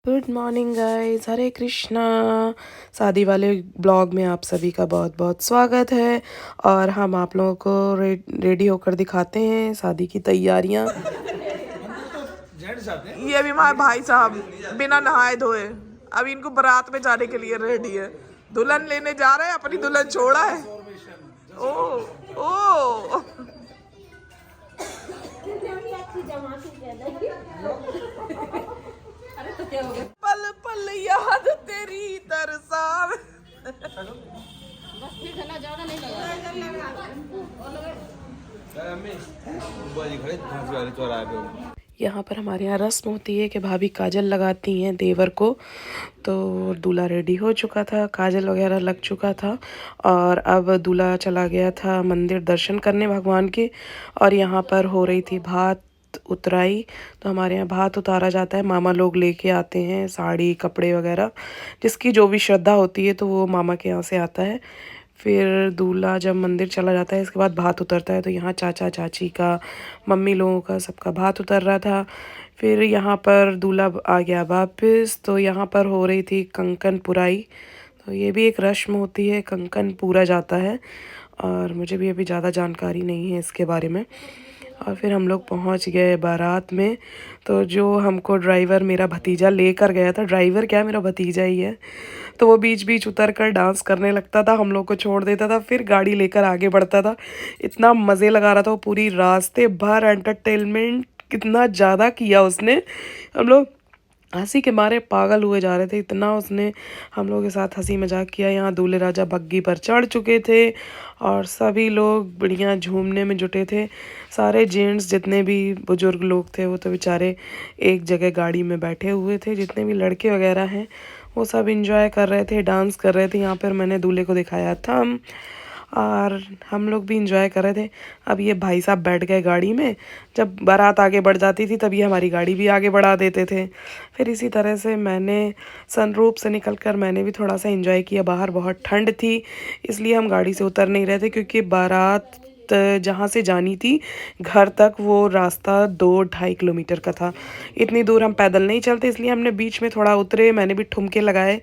Good morning guys, हरे कृष्णा। शादी वाले blog में आप सभी का बहुत बहुत स्वागत है। और हम आप लोगों को रेडी होकर दिखाते हैं शादी की तैयारियां। ये अभी हमारे भाई साहब बिना नहाए धोए अभी इनको बारात में जाने के लिए रेडी है। दुल्हन लेने जा रहे हैं, अपनी दुल्हन छोड़ा है। ओ ओ पल पल याद तेरी तरसाव। यहाँ पर हमारे यहाँ रस्म होती है कि भाभी काजल लगाती हैं देवर को। तो दूल्हा रेडी हो चुका था, काजल वगैरह लग चुका था और अब दूल्हा चला गया था मंदिर दर्शन करने भगवान के। और यहाँ पर हो रही थी भात उतराई। तो हमारे यहाँ भात उतारा जाता है, मामा लोग लेके आते हैं साड़ी कपड़े वगैरह, जिसकी जो भी श्रद्धा होती है तो वो मामा के यहाँ से आता है। फिर दूल्हा जब मंदिर चला जाता है इसके बाद भात उतरता है। तो यहाँ चाचा चाची का, मम्मी लोगों का, सबका भात उतर रहा था। फिर यहाँ पर दूल्हा आ गया वापस। तो यहाँ पर हो रही थी कंकन पुराई। तो ये भी एक रस्म होती है, कंकन पूरा जाता है और मुझे भी अभी ज़्यादा जानकारी नहीं है इसके बारे में। और फिर हम लोग पहुंच गए बारात में। तो जो हमको ड्राइवर मेरा भतीजा लेकर गया था, ड्राइवर क्या मेरा भतीजा ही है, तो वो बीच बीच उतर कर डांस करने लगता था, हम लोग को छोड़ देता था, फिर गाड़ी लेकर आगे बढ़ता था। इतना मज़े लगा रहा था वो, पूरी रास्ते भर एंटरटेनमेंट कितना ज़्यादा किया उसने। हम लोग हंसी के मारे पागल हुए जा रहे थे, इतना उसने हम लोगों के साथ हंसी मजाक किया। यहाँ दूल्हे राजा बग्गी पर चढ़ चुके थे और सभी लोग बढ़िया झूमने में जुटे थे। सारे जेंट्स जितने भी बुजुर्ग लोग थे वो तो बेचारे एक जगह गाड़ी में बैठे हुए थे। जितने भी लड़के वगैरह हैं वो सब इंजॉय कर रहे थे, डांस कर रहे थे। यहाँ पर मैंने दूल्हे को दिखाया था और हम लोग भी इंजॉय कर रहे थे। अब ये भाई साहब बैठ गए गाड़ी में। जब बारात आगे बढ़ जाती थी तब ये हमारी गाड़ी भी आगे बढ़ा देते थे। फिर इसी तरह से मैंने सनरूफ से निकलकर मैंने भी थोड़ा सा इंजॉय किया। बाहर बहुत ठंड थी इसलिए हम गाड़ी से उतर नहीं रहे थे, क्योंकि बारात जहाँ से जानी थी घर तक वो रास्ता 2-2.5 किलोमीटर का था। इतनी दूर हम पैदल नहीं चलते, इसलिए हमने बीच में थोड़ा उतरे। मैंने भी ठुमके लगाए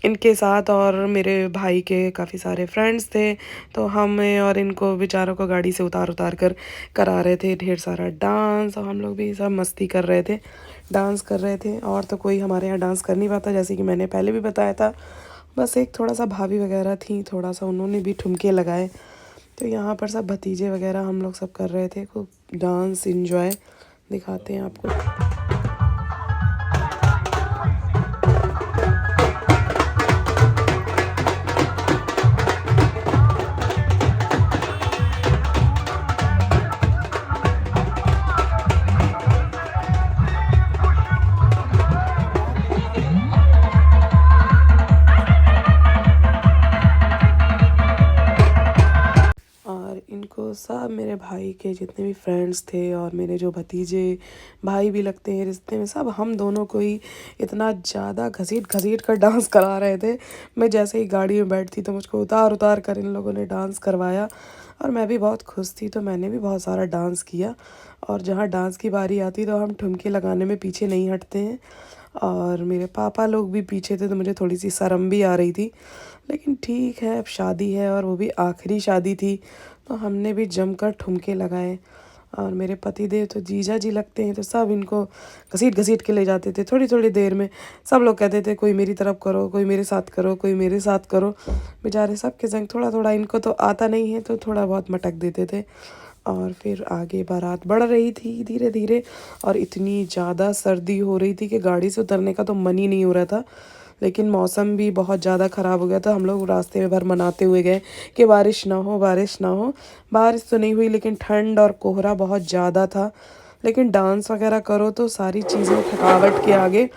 इनके साथ, और मेरे भाई के काफ़ी सारे फ्रेंड्स थे। तो हमें और इनको बेचारों को गाड़ी से उतार उतार कर करा रहे थे ढेर सारा डांस, और हम लोग भी सब मस्ती कर रहे थे, डांस कर रहे थे। और तो कोई हमारे यहाँ डांस कर नहीं पाता, जैसे कि मैंने पहले भी बताया था। बस एक थोड़ा सा भाभी वगैरह थी, थोड़ा सा उन्होंने भी ठुमके लगाए। तो यहाँ पर सब भतीजे वगैरह हम लोग सब कर रहे थे खूब डांस इंजॉय। दिखाते हैं आपको। इनको सब मेरे भाई के जितने भी फ्रेंड्स थे और मेरे जो भतीजे भाई भी लगते हैं रिश्ते में, सब हम दोनों को ही इतना ज़्यादा घसीट घसीट कर डांस करा रहे थे। मैं जैसे ही गाड़ी में बैठती तो मुझको उतार उतार कर इन लोगों ने डांस करवाया और मैं भी बहुत खुश थी, तो मैंने भी बहुत सारा डांस किया। और जहाँ डांस की बारी आती तो हम ठुमके लगाने में पीछे नहीं हटते हैं। और मेरे पापा लोग भी पीछे थे तो मुझे थोड़ी सी शर्म भी आ रही थी, लेकिन ठीक है, अब शादी है और वो भी आखिरी शादी थी, तो हमने भी जमकर ठुमके लगाए। और मेरे पति देव तो जीजा जी लगते हैं, तो सब इनको घसीट घसीट के ले जाते थे। थोड़ी थोड़ी देर में सब लोग कहते थे कोई मेरी तरफ करो, कोई मेरे साथ करो, कोई मेरे साथ करो। बेचारे सबके संग थोड़ा थोड़ा, इनको तो आता नहीं है तो थोड़ा बहुत मटक देते थे। और फिर आगे बारात बढ़ रही थी धीरे धीरे, और इतनी ज़्यादा सर्दी हो रही थी कि गाड़ी से उतरने का तो मन ही नहीं हो रहा था। लेकिन मौसम भी बहुत ज़्यादा ख़राब हो गया था। हम लोग रास्ते में भर मनाते हुए गए कि बारिश ना हो, बारिश ना हो। बारिश तो नहीं हुई, लेकिन ठंड और कोहरा बहुत ज़्यादा था। लेकिन डांस वगैरह करो तो सारी चीज़ें थकावट के आगे,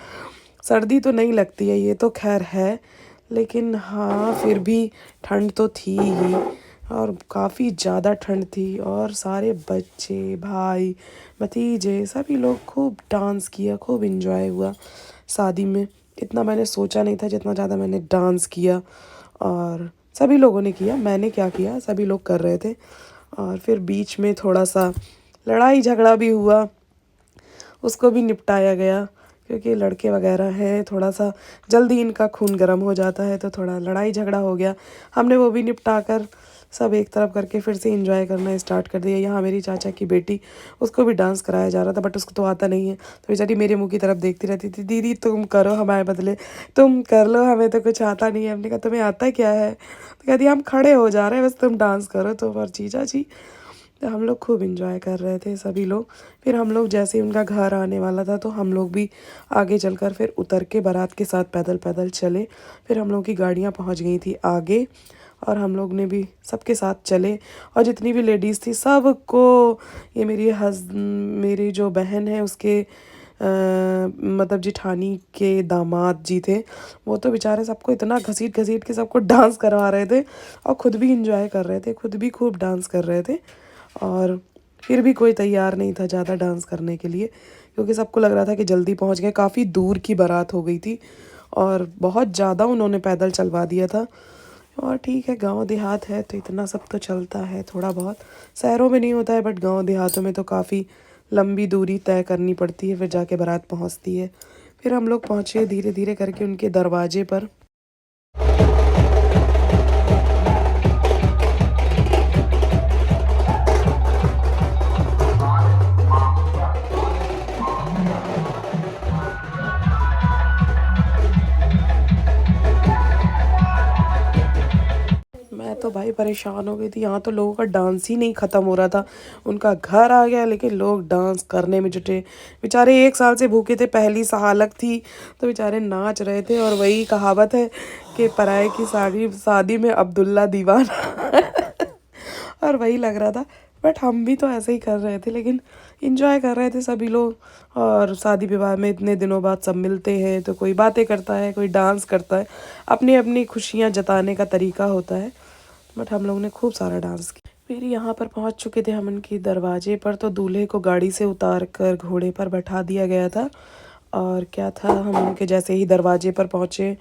सर्दी तो नहीं लगती है, ये तो खैर है। लेकिन हाँ, फिर भी ठंड तो थी ही, और काफ़ी ज़्यादा ठंड थी। और सारे बच्चे भाई भतीजे सभी लोग खूब डांस किया, खूब इंजॉय हुआ शादी में। इतना मैंने सोचा नहीं था जितना ज़्यादा मैंने डांस किया, और सभी लोगों ने किया, मैंने क्या किया, सभी लोग कर रहे थे। और फिर बीच में थोड़ा सा लड़ाई झगड़ा भी हुआ, उसको भी निपटाया गया। क्योंकि लड़के वगैरह हैं, थोड़ा सा जल्दी इनका खून गर्म हो जाता है, तो थोड़ा लड़ाई झगड़ा हो गया। हमने वो भी निपटा कर सब एक तरफ करके फिर से एंजॉय करना स्टार्ट कर दिया। यहाँ मेरी चाचा की बेटी, उसको भी डांस कराया जा रहा था, बट उसको तो आता नहीं है, तो बेचारी मेरे मुंह की तरफ देखती रहती थी, दीदी तुम करो हमारे बदले, तुम कर लो, हमें तो कुछ आता नहीं है। हमने कहा तुम्हें आता क्या है? तो कहती हम खड़े हो जा रहे हैं, बस तुम डांस करो। तो पर जीजा जी, तो हम लोग खूब इंजॉय कर रहे थे सभी लोग। फिर हम लोग जैसे ही उनका घर आने वाला था, तो हम लोग भी आगे चलकर फिर उतर के बारात के साथ पैदल पैदल चले। फिर हम लोग की गाड़ियाँ पहुंच गई थी आगे, और हम लोग ने भी सबके साथ चले। और जितनी भी लेडीज़ थी सबको, ये मेरी जो बहन है उसके मतलब जिठानी के दामाद जी थे, वो तो बेचारे सबको इतना घसीट घसीट के सबको डांस करवा रहे थे, और ख़ुद भी इंजॉय कर रहे थे, खुद भी खूब डांस कर रहे थे। और फिर भी कोई तैयार नहीं था ज़्यादा डांस करने के लिए, क्योंकि सबको लग रहा था कि जल्दी पहुंच गए। काफ़ी दूर की बारात हो गई थी, और बहुत ज़्यादा उन्होंने पैदल चलवा दिया था। और ठीक है, गांव देहात है तो इतना सब तो चलता है, थोड़ा बहुत शहरों में नहीं होता है, बट गांव देहातों में तो काफ़ी लंबी दूरी तय करनी पड़ती है, फिर जाके बारात पहुंचती है। फिर हम लोग पहुँचे धीरे धीरे करके उनके दरवाजे पर। मैं तो भाई परेशान हो गई थी, यहाँ तो लोगों का डांस ही नहीं ख़त्म हो रहा था। उनका घर आ गया, लेकिन लोग डांस करने में जुटे। बेचारे 1 साल से भूखे थे, पहली सहालक थी, तो बेचारे नाच रहे थे। और वही कहावत है कि पराये की शादी में अब्दुल्ला दीवाना और वही लग रहा था। बट हम भी तो ऐसे ही कर रहे थे, लेकिन इंजॉय कर रहे थे सभी लोग। और शादी विवाह में इतने दिनों बाद सब मिलते हैं, तो कोई बातें करता है, कोई डांस करता है, अपनी अपनी खुशियाँ जताने का तरीका होता है। बट हम लोग ने खूब सारा डांस किया। फिर यहाँ पर पहुँच चुके थे हम उनके दरवाजे पर, तो दूल्हे को गाड़ी से उतार कर घोड़े पर बैठा दिया गया था। और क्या था, हम उनके जैसे ही दरवाजे पर पहुँचे,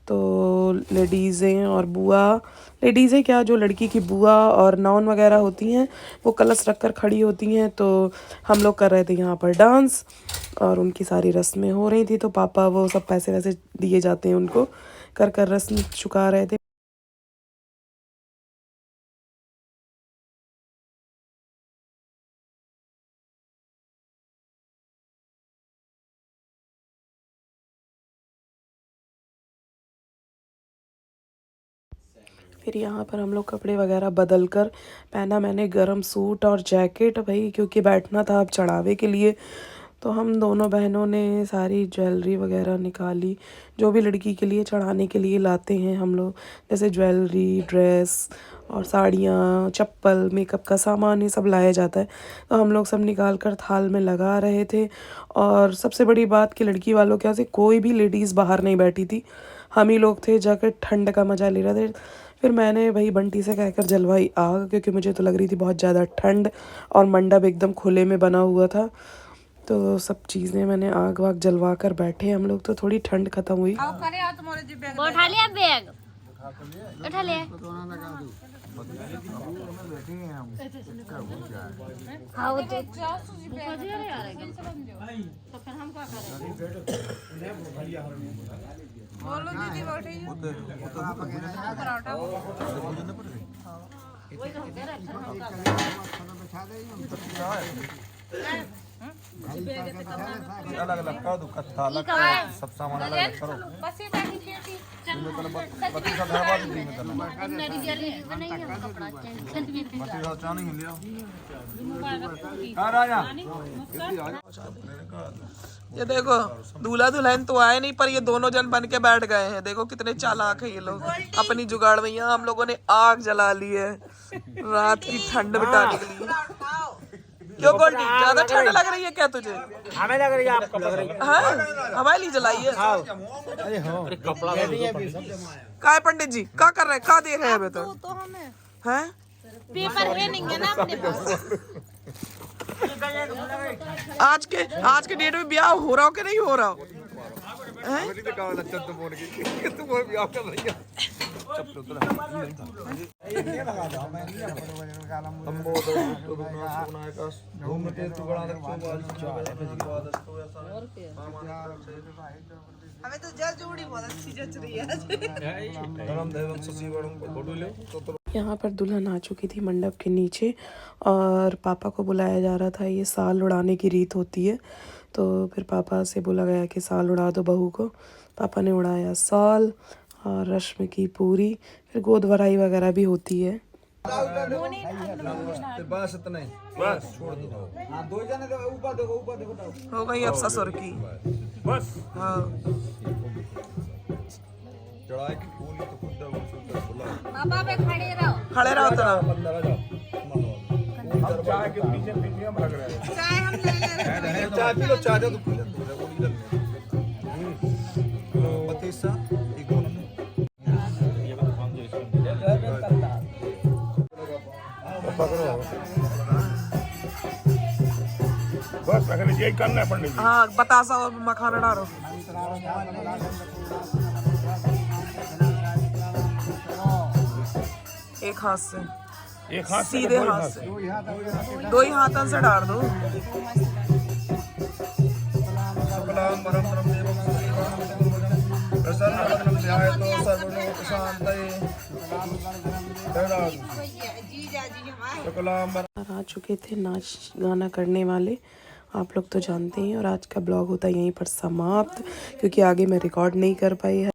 तो लेडीज़ें और बुआ, लेडीज़ें क्या, जो लड़की की बुआ और नॉन वगैरह होती हैं, वो कलश रख कर खड़ी होती हैं। तो हम लोग कर रहे थे यहाँ पर डांस, और उनकी सारी रस्में हो रही थी। तो पापा वो सब पैसे वैसे दिए जाते हैं उनको, कर कर रस्म चुका रहे थे। फिर यहाँ पर हम लोग कपड़े वगैरह बदल कर, पहना मैंने गरम सूट और जैकेट भाई, क्योंकि बैठना था अब चढ़ावे के लिए। तो हम दोनों बहनों ने सारी ज्वेलरी वगैरह निकाली, जो भी लड़की के लिए चढ़ाने के लिए लाते हैं हम लोग, जैसे ज्वेलरी, ड्रेस और साड़ियाँ, चप्पल, मेकअप का सामान, ये सब लाया जाता है। तो हम लोग सब निकाल कर थाल में लगा रहे थे। और सबसे बड़ी बात कि लड़की वालों के यहाँ से कोई भी लेडीज़ बाहर नहीं बैठी थी, हम ही लोग थे जाकर ठंड का मज़ा ले रहे थे। फिर मैंने भाई बंटी से कहकर जलवाई आग, क्योंकि मुझे तो लग रही थी बहुत ज़्यादा ठंड, और मंडप एकदम खुले में बना हुआ था। तो सब चीज़ें मैंने आग वाग जलवा कर बैठे हम लोग, तो थोड़ी ठंड खत्म हुई। उठा लिया बैग, उठा लिया। हाँ वो तो फिर हम क्या करें? बोलो दीदी बैठिए। पराठा अलग अलग कर दो, कत्था अलग सब सामान अलग अलग करो। बस ये बैठी बेटी बत्ती सब धरवा दी में करना। मेरी जल्दी नहीं हम कपड़ा चेंज बत्ती सब चानी हिल लिया। आ राजा ये देखो, दूल्हा दुल्हन तो आए नहीं, पर ये दोनों जन बन के बैठ गए हैं। देखो कितने चालाक है ये लोग, अपनी जुगाड़ में। यहाँ हम लोगों ने आग जला ली है रात की ठंड मिटाने के लिए। क्यों गोल्डी, ज्यादा ठंड लग रही है क्या तुझे? हमें लग रही है, आपको लग रही है? हाँ, हमारे लिए जलाई है। अरे हाँ, कपड़ा का है पंडित जी, क्या कर रहे हैं, क्या दे रहे हैं? तो हमें हैं पेपर है नहीं है ना अपने पास। आज के डेट में ब्याह हो रहा हो कि नहीं हो रहा हो? मेरी तो कहा लच्छन तो बोल के तू वो भी आकर रही है चप्पल उतर ये लगा दो मैं नहीं अपने कालम तंबो तो सुनाए का घूमते तू बड़ा रखो हमें तो जज जोड़ी बहुत अच्छी जच रही है। धर्म देवम ससी वरुण फोटो ले तो यहाँ पर दुल्हन आ चुकी थी मंडप के नीचे और पापा को बुलाया जा रहा था। ये साल उड़ाने की रीत होती है, तो फिर पापा से बोला गया कि साल उड़ा दो बहू को। पापा ने उड़ाया साल और रश्मि की पूरी, फिर गोद भराई वगैरह भी होती है। बस इतना ही बस छोड़ दो। हां दो जने तो ऊपर देखो हो गई अब ससुर की बस। हाँ चढ़ाई की फूल तो खुद सुंदर फुला पापा पे खड़े रहो तो अंदर आ जाओ। हम चाय के पीछे पीछे हम लग रहे हैं। चाय हम ले ले चाय पी लो, चाय तो पी लो। बतीसा एक पकड़ो बस अगर यही करना है पंडित जी। हाँ बतासा और मखाना डालो। एक हाथ से, एक हाथ से सीधे हाथ से, दो ही हाथों से डाल दो। शुक्लां वरदं देवं शशिवर्णं प्रसन्नवदनं ध्यायेत् सर्वविघ्नोपशान्तये। शुक्लां वरदं आ चुके थे नाच गाना करने वाले, आप लोग तो जानते हैं। और आज का ब्लॉग होता है यहीं पर समाप्त, क्योंकि आगे मैं रिकॉर्ड नहीं कर पाई है।